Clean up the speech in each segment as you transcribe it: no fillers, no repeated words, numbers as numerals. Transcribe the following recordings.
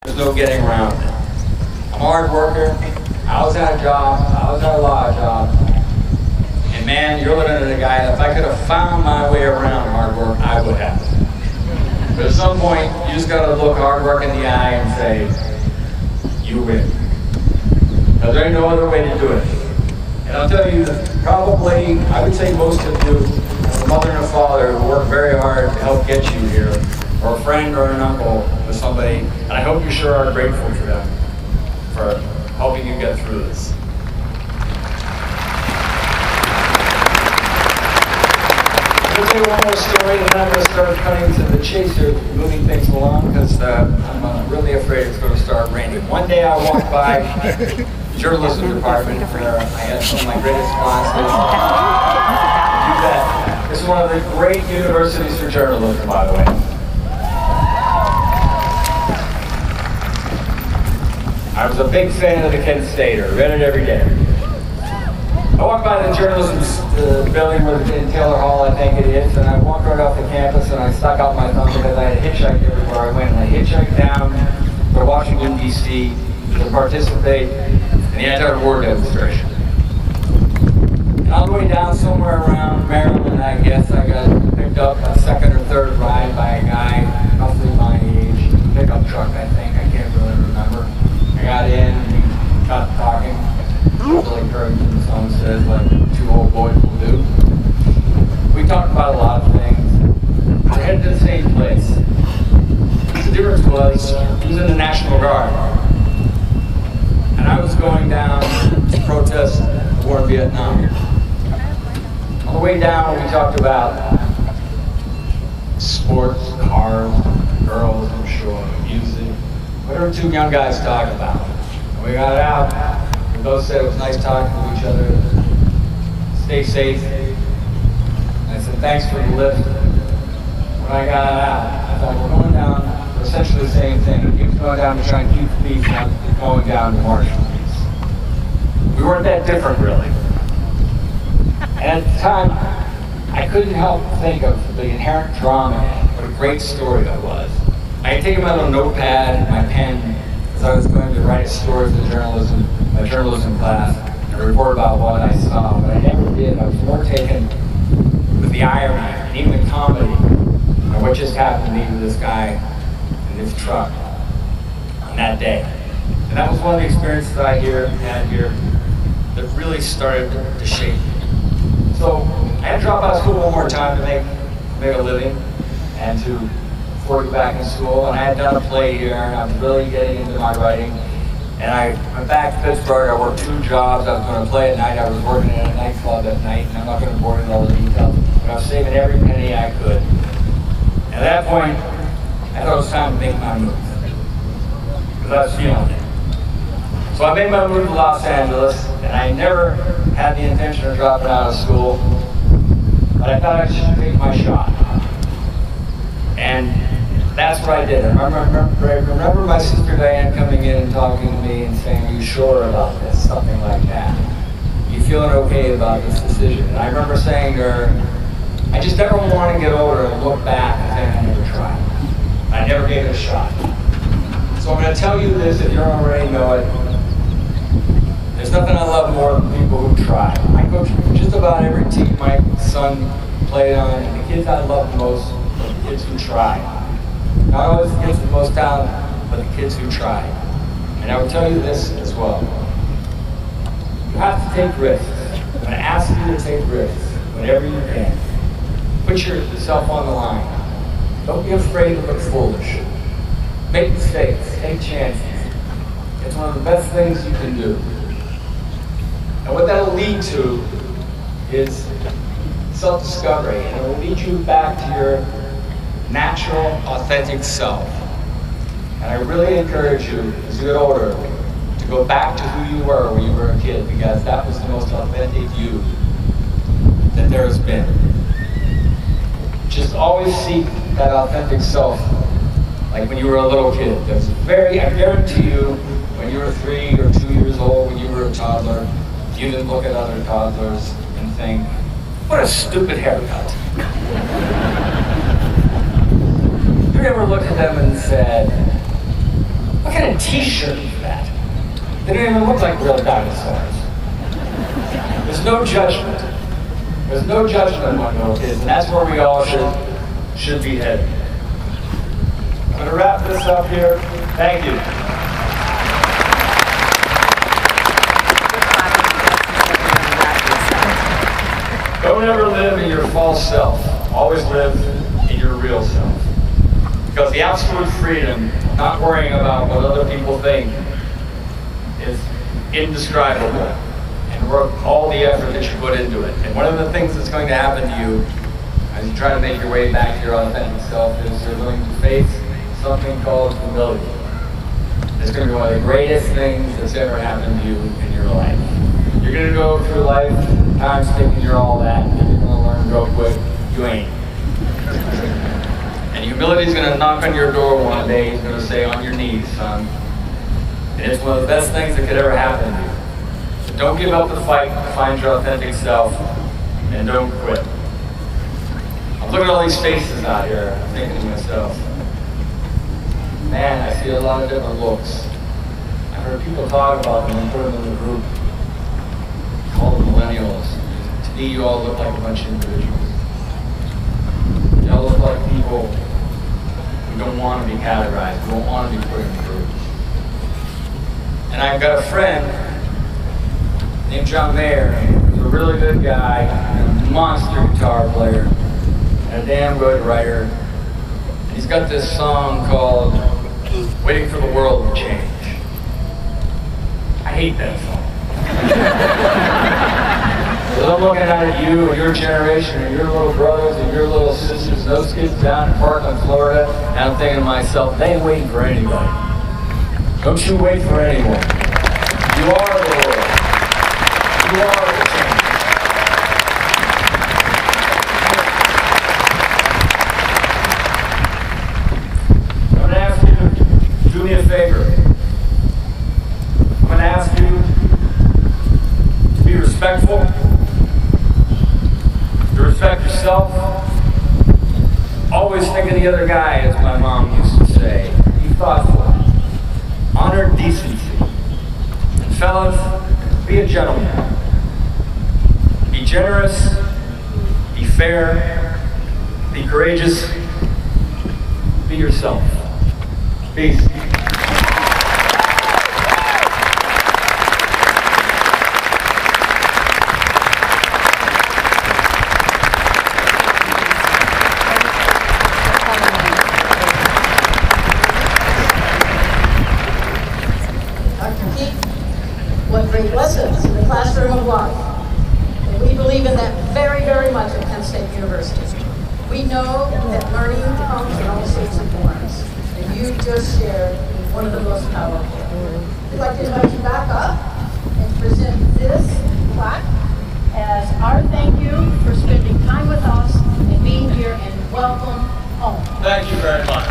There's no getting around it. I'm a hard worker. I always had a job. I always had a lot of jobs. And man, you're looking at a guy that if I could have found my way around hard work, I would have. But at some point, you just got to look hard work in the eye and say, you win. Now, there ain't no other way to do it. And I'll tell you, probably, I would say most of you, as a mother and a father who work very hard to help get you here, or a friend or an uncle with somebody, and I hope you sure are grateful to them for helping you get through this. I'm going to tell you one more story, and then I'm going to start cutting to the chase here, moving things along, because I'm really afraid it's going to start raining. One day I walked by the journalism department where I had some of my greatest sponsors. You bet. This is one of the great universities for journalism, by the way. I was a big fan of the Kent Stater, read it every day. I walked by the journalism building in Taylor Hall, I think it is, and I walked right off the campus and I stuck out my thumb because I had hitchhiked everywhere I went. And I hitchhiked down to Washington, D.C. to participate in the anti-war demonstration. And on the way down somewhere around Maryland, I guess, I got picked up a second or third ride by a guy roughly my age, pickup truck, I think, I can't really remember. I got in, we got talking, really encouraging, the song says, like two old boys will do. We talked about a lot of things. We're headed to the same place. The difference was, he was in the National Guard. And I was going down to protest the war in Vietnam. On the way down, we talked about sports, cars, girls, I'm sure, music, whatever two young guys talk about. And we got out, we both said it was nice talking to each other. Stay safe. And I said, thanks for the lift. When I got out, I thought, we're going down for essentially the same thing. He was going down to try and keep the peace, and going down to march for peace. We weren't that different, really. And at the time, I couldn't help but think of the inherent drama in it. What a great story that was. I had taken my little notepad and my pen as I was going to write a story for the journalism class and report about what I saw, but I never did. I was more taken with the irony and even the comedy of what just happened to me with this guy in this truck on that day. And that was one of the experiences that I had here that really started to shape me. So I had to drop out of school one more time to make a living and to afford to get back in school. And I had done a play here, and I was really getting into my writing. And I went back to Pittsburgh. I worked 2 jobs. I was going to play at night. I was working in a nightclub at night, and I'm not going to bore you with all the details. But I was saving every penny I could. And at that point, I thought it was time to make my move, because I was feeling it. So I made my move to Los Angeles, and I never had the intention of dropping out of school, but I thought I should take my shot. And that's what I did. I remember my sister Diane coming in and talking to me and saying, are you sure about this? Something like that. You feeling okay about this decision? And I remember saying to her, I just never want to get older and look back and say I never tried. I never gave it a shot. So I'm going to tell you this, if you don't already know it. There's nothing I love more than people who try. I coach just about every team my son played on, and the kids I love the most are the kids who try. Not always the kids with the most talent, but the kids who try. And I will tell you this as well. You have to take risks. I'm going to ask you to take risks whenever you can. Put yourself on the line. Don't be afraid to look foolish. Make mistakes. Take chances. It's one of the best things you can do. And what that'll lead to is self-discovery, and it will lead you back to your natural, authentic self. And I really encourage you, as you get older, to go back to who you were when you were a kid, because that was the most authentic you that there has been. Just always seek that authentic self, like when you were a little kid. I guarantee you, when you were 3 or 2 years old, when you were a toddler, you didn't look at other toddlers and think, what a stupid haircut. You never looked at them and said, What kind of t-shirt is that? They don't even look like real dinosaurs. There's no judgment. There's no judgment among little kids, and that's where we all should be headed. I'm going to wrap this up here. Thank you. Don't ever live in your false self. Always live in your real self. Because the absolute freedom, not worrying about what other people think, is indescribable. And worth all the effort that you put into it. And one of the things that's going to happen to you as you try to make your way back to your authentic self is you're going to face something called humility. It's going to be one of the greatest things that's ever happened to you in your life. You're going to go through life, times thinking you're all that, and you're going to learn real quick, you ain't. And humility is going to knock on your door one day. He's going to say, on your knees, son. And it's one of the best things that could ever happen to you. So don't give up the fight to find your authentic self, and don't quit. I'm looking at all these faces out here, I'm thinking to myself, man, I see a lot of different looks. I've heard people talk about them and put them in the group. All the millennials. To me, you all look like a bunch of individuals. You all look like people who don't want to be categorized, who don't want to be put in groups. And I've got a friend named John Mayer, who's a really good guy, and a monster guitar player, and a damn good writer. And he's got this song called Waiting for the World to Change. I hate that song. Because I'm looking at you and your generation and your little brothers and your little sisters, those kids down in Parkland, Florida, and I'm thinking to myself, they ain't waiting for anybody. Don't you wait for anyone. You are the world. You are the change. I'm going to ask you to do me a favor. I'm going to ask you to be respectful, to respect yourself. Always think of the other guy, as my mom used to say. Be thoughtful. Honor decency. And fellas, be a gentleman. Be generous. Be fair. Be courageous. Be yourself. Peace. Lessons in the classroom of life. And we believe in that very, very much at Penn State University. We know that learning comes in all shapes and forms. And you just shared one of the most powerful. We'd like to invite you back up and present this plaque as our thank you for spending time with us and being here, and welcome home. Thank you very much.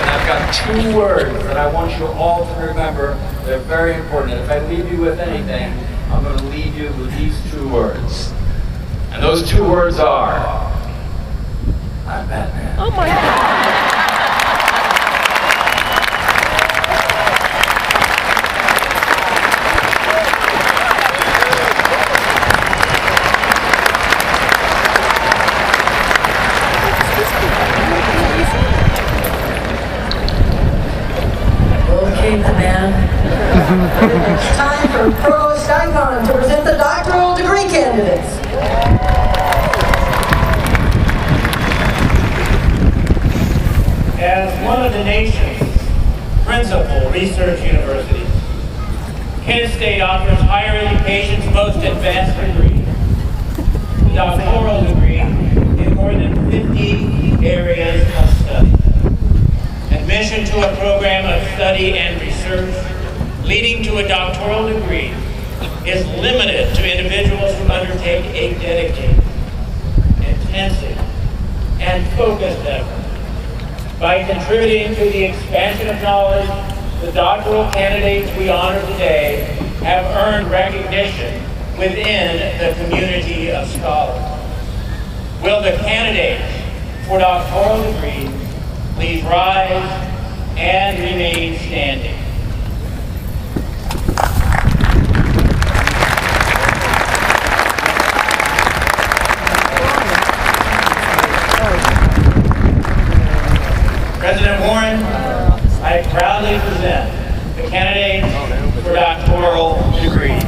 I've got 2 words that I want you all to remember. They're very important. And if I leave you with anything, I'm going to leave you with these 2 words. And those 2 words are, I'm Batman. Oh my God. Okay, the man. It's time for Provost Keaton to present the doctoral degree candidates. As one of the nation's principal research universities, Penn State offers higher education's most advanced degree, the doctoral degree, in more than 50 areas of study. Admission to a program of study and research leading to a doctoral degree is limited to individuals who undertake a dedicated, intensive, and focused effort. By contributing to the expansion of knowledge, the doctoral candidates we honor today have earned recognition within the community of scholars. Will the candidates for doctoral degrees please rise and remain standing? President Warren, I proudly present the candidates for doctoral degrees.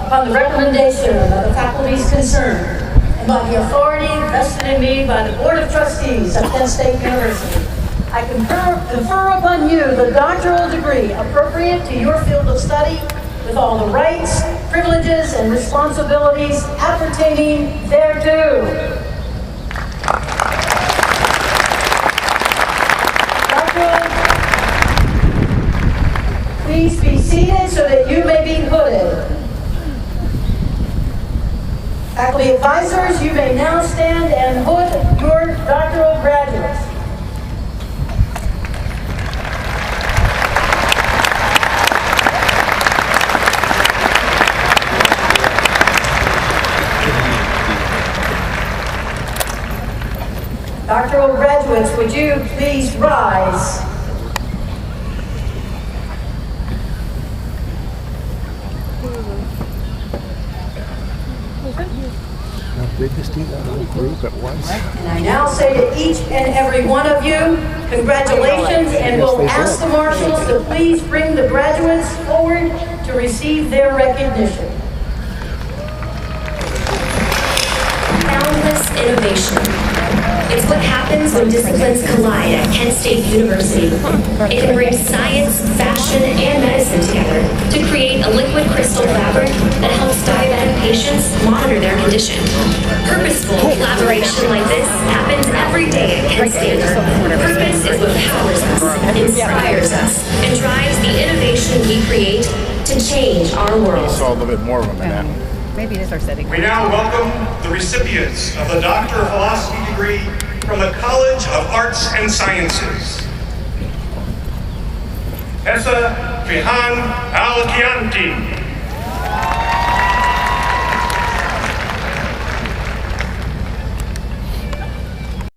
Upon the recommendation of the faculties concerned, and by the authority vested in me by the Board of Trustees of Kent State University, I confer upon you the doctoral degree appropriate to your field of study with all the rights, privileges, and responsibilities appertaining thereto. Please be seated so that you may be hooded. Faculty advisors, you may now stand and hood your doctoral graduates. Doctoral graduates, would you please rise? Biggest group at once. And I now say to each and every one of you, congratulations, and we'll ask the marshals to please bring the graduates forward to receive their recognition. Boundless innovation. It's what happens when disciplines collide at Kent State University. It can bring science, fashion, and medicine together to create a liquid crystal fabric that helps diabetic patients monitor their condition. Purposeful collaboration like this happens every day at Kent State. Purpose is what powers us, inspires us, and drives the innovation we create to change our world. I saw a little bit more of them in that one. Maybe it is our setting. We now welcome the recipients of the Doctor of Philosophy degree from the College of Arts and Sciences. Essa Fihan Al-Kianti.